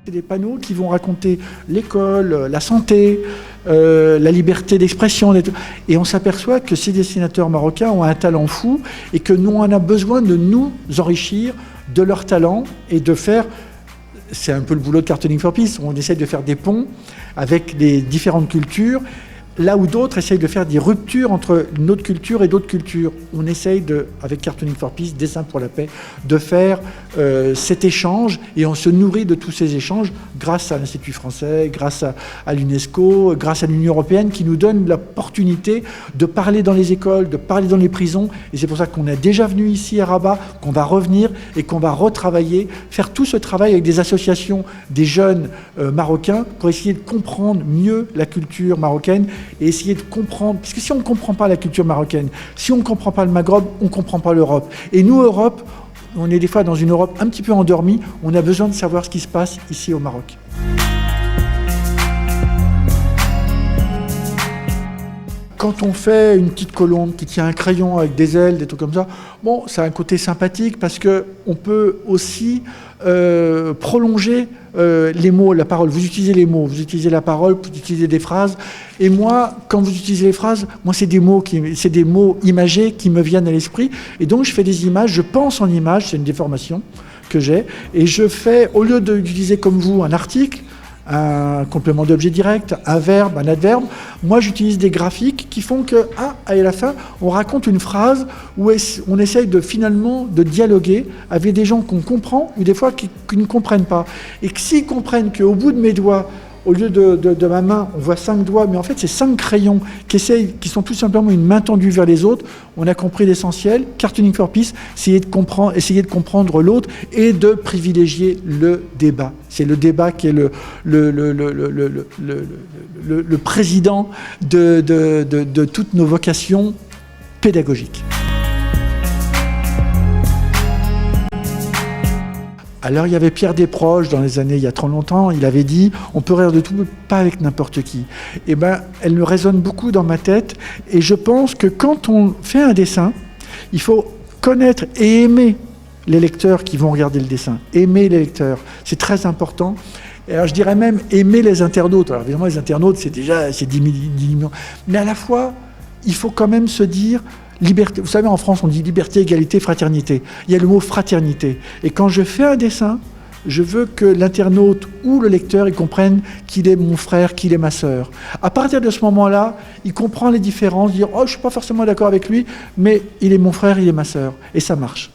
des panneaux qui vont raconter l'école, la santé, la liberté d'expression. Et on s'aperçoit que ces dessinateurs marocains ont un talent fou et que nous, on a besoin de nous enrichir de leur talent et de faire... C'est un peu le boulot de Cartooning for Peace. On essaye de faire des ponts avec les différentes cultures, là où d'autres essayent de faire des ruptures entre notre culture et d'autres cultures. On essaye, avec Cartooning for Peace, Dessin pour la paix, de faire cet échange, et on se nourrit de tous ces échanges grâce à l'Institut français, grâce à l'UNESCO, grâce à l'Union européenne, qui nous donne l'opportunité de parler dans les écoles, de parler dans les prisons. Et c'est pour ça qu'on est déjà venu ici à Rabat, qu'on va revenir et qu'on va retravailler, faire tout ce travail avec des associations, des jeunes marocains, pour essayer de comprendre mieux la culture marocaine et essayer de comprendre, parce que si on ne comprend pas la culture marocaine, si on ne comprend pas le Maghreb, on ne comprend pas l'Europe. Et nous, Europe, on est des fois dans une Europe un petit peu endormie, on a besoin de savoir ce qui se passe ici au Maroc. Quand on fait une petite colombe qui tient un crayon avec des ailes, des trucs comme ça, bon, ça a un côté sympathique parce qu'on peut aussi prolonger les mots, la parole. Vous utilisez les mots, vous utilisez la parole, vous utilisez des phrases. Et moi, quand vous utilisez les phrases, moi, c'est des mots imagés qui me viennent à l'esprit. Et donc, je fais des images, je pense en images, c'est une déformation que j'ai. Et je fais, au lieu d'utiliser comme vous un article, un complément d'objet direct, un verbe, un adverbe. Moi, j'utilise des graphiques qui font que, à la fin, on raconte une phrase où on essaye finalement de dialoguer avec des gens qu'on comprend ou des fois qui ne comprennent pas. Et que s'ils comprennent qu'au bout de mes doigts, au lieu de ma main, on voit 5 doigts, mais en fait, c'est 5 crayons qui sont tout simplement une main tendue vers les autres. On a compris l'essentiel. Cartooning for Peace, essayer de comprendre l'autre et de privilégier le débat. C'est le débat qui est le président de toutes nos vocations pédagogiques. Alors il y avait Pierre Desproges dans les années, il y a trop longtemps, il avait dit « on peut rire de tout, mais pas avec n'importe qui ». Eh bien, elle me résonne beaucoup dans ma tête et je pense que quand on fait un dessin, il faut connaître et aimer les lecteurs qui vont regarder le dessin. Aimer les lecteurs, c'est très important. Et alors je dirais même aimer les internautes. Alors évidemment les internautes c'est 10 millions, mais à la fois il faut quand même se dire liberté. Vous savez, en France, on dit liberté, égalité, fraternité. Il y a le mot fraternité. Et quand je fais un dessin, je veux que l'internaute ou le lecteur, il comprenne qu'il est mon frère, qu'il est ma sœur. À partir de ce moment-là, il comprend les différences, dire « Oh, je ne suis pas forcément d'accord avec lui, mais il est mon frère, il est ma sœur. » Et ça marche.